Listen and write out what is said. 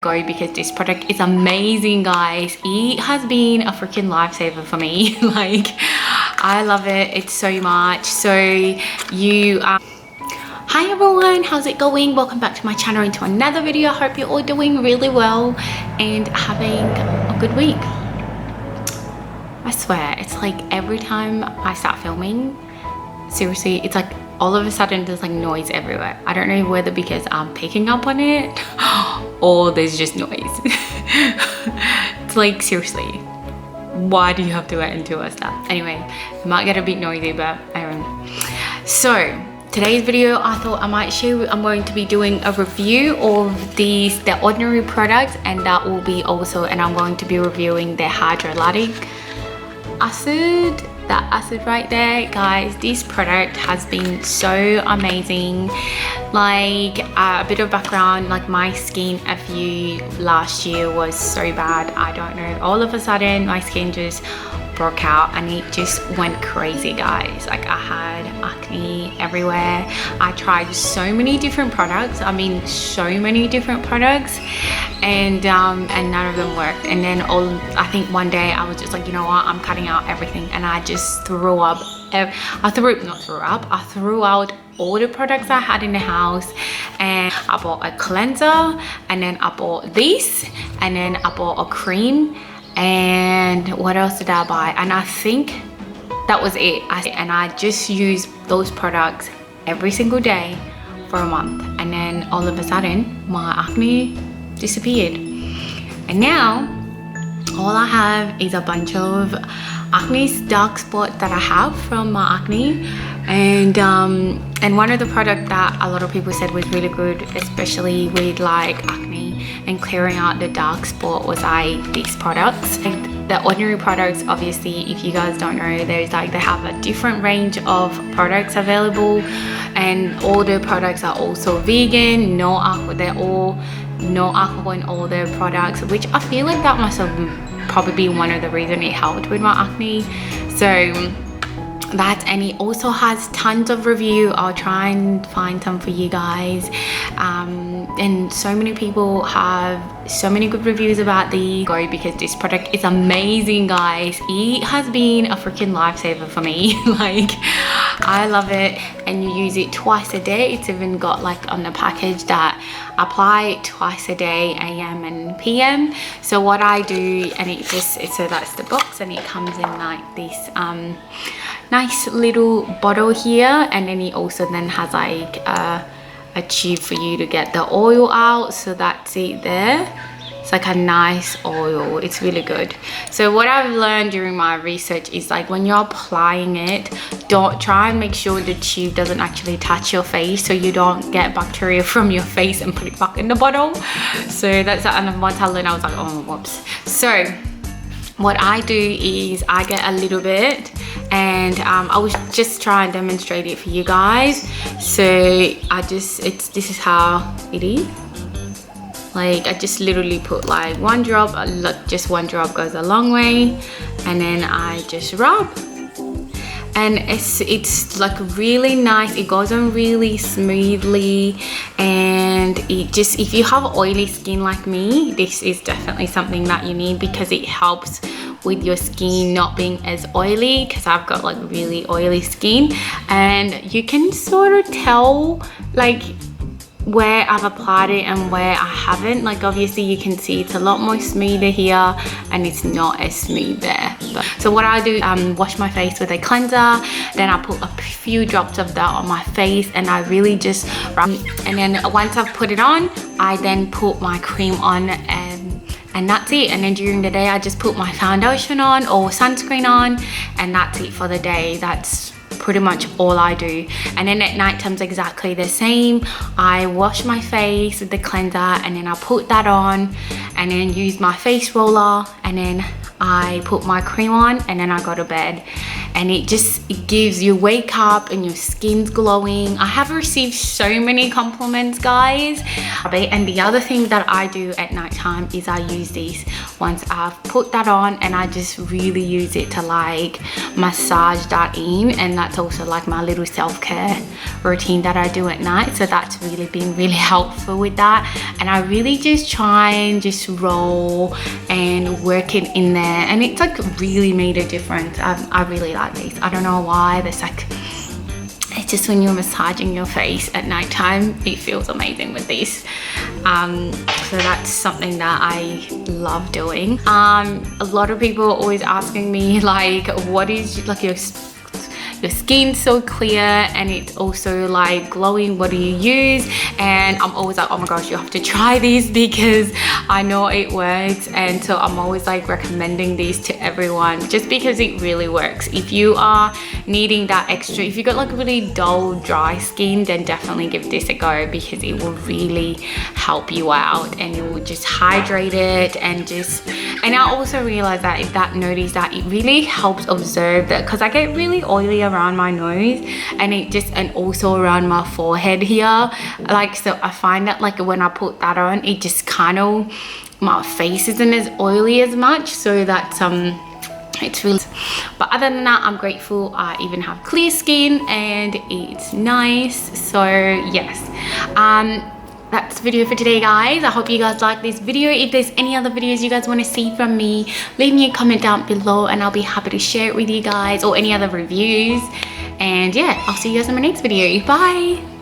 go because this product is amazing, guys. It has been a freaking lifesaver for me. Like, I love it. It's so much. So hi everyone, how's it going? Welcome back to my channel and to another video. I hope you're all doing really well and having a good week. I swear, it's like every time I start filming, seriously, it's like all of a sudden there's like noise everywhere. I don't know whether because I'm picking up on it or there's just noise. It's like, seriously, why do you have to endure stuff? Anyway, it might get a bit noisy, but I don't know. So today's video, I thought I might share, I'm going to be doing a review of the Ordinary products, and that will be also, and I'm going to be reviewing the hyaluronic acid. That acid right there, guys. This product has been so amazing. Like, a bit of background, like my skin last year was so bad. I don't know, all of a sudden my skin just broke out and it just went crazy, guys. Like, I had acne everywhere. I tried so many different products, so many different products, and none of them worked. And then I think one day I was just like, you know what, I'm cutting out everything, and I just threw up. I threw out all the products I had in the house, and I bought a cleanser, and then I bought this, and then I bought a cream, and what else did I buy? And I think that was it. And I just used those products every single day for a month, and then all of a sudden my acne disappeared. And now all I have is a bunch of acne dark spots that I have from my acne, and one of the products that a lot of people said was really good, especially with like acne and clearing out the dark spot, was these products. The Ordinary products, obviously, if you guys don't know, they have a different range of products available, and all the products are also vegan, no alcohol. They're all no alcohol in all their products, which I feel like that must have probably been one of the reasons it helped with my acne. So that, and it also has tons of review. I'll try and find some for you guys, and so many people have so many good reviews about because this product is amazing, guys. It has been a freaking lifesaver for me. Like, I love it, and you use it twice a day. It's even got like on the package that apply it twice a day, AM and PM. So what I do, and so that's the box, and it comes in like this nice little bottle here, and then it also then has like a tube for you to get the oil out. So that's it there. It's like a nice oil. It's really good. So what I've learned during my research is, like, when you're applying it, don't try and make sure the tube doesn't actually touch your face, so you don't get bacteria from your face and put it back in the bottle. So that's, and once I learned, I was like, oh, whoops. So what I do is I get a little bit, and I was just trying to demonstrate it for you guys. So this is how it is. Like, I just literally put like one drop, just one drop goes a long way, and then I just rub, and it's like really nice. It goes on really smoothly, and if you have oily skin like me, this is definitely something that you need, because it helps with your skin not being as oily, because I've got like really oily skin, and you can sort of tell like where I've applied it and where I haven't. Like, obviously you can see it's a lot more smoother here, and it's not as smooth there. So what I do, wash my face with a cleanser, then I put a few drops of that on my face, and I really just rub. And then once I've put it on, I then put my cream on, and that's it. And then during the day I just put my foundation on or sunscreen on, and that's it for the day. That's pretty much all I do. And then at night time's exactly the same. I wash my face with the cleanser, and then I put that on, and then use my face roller, and then I put my cream on, and then I go to bed. and it gives you wake up and your skin's glowing. I have received so many compliments, guys. And the other thing that I do at nighttime is I use these once I've put that on, and I just really use it to like massage that in, and that's also like my little self-care routine that I do at night. So that's really been really helpful with that. And I really just try and just roll and work it in there, and it's like really made a difference. I really like these. I don't know why. There's like, it's just when you're massaging your face at nighttime, it feels amazing with these. So that's something that I love doing. A lot of people are always asking me like, what is like your skin's so clear and it's also like glowing, what do you use? And I'm always like, oh my gosh, you have to try these because I know it works. And so I'm always like recommending these to everyone just because it really works. If you are needing that extra, if you got like really dull, dry skin, then definitely give this a go because it will really help you out, and it will just hydrate it. And I also realized that notice that it really helps observe that, because I get really oily around my nose and also around my forehead here, like, so I find that like when I put that on, it just kind of, my face isn't as oily as much, so that's it's really, but other than that, I'm grateful I even have clear skin and it's nice. So yes, that's the video for today, guys. I hope you guys like this video. If there's any other videos you guys want to see from me, leave me a comment down below and I'll be happy to share it with you guys, or any other reviews. And yeah, I'll see you guys in my next video. Bye.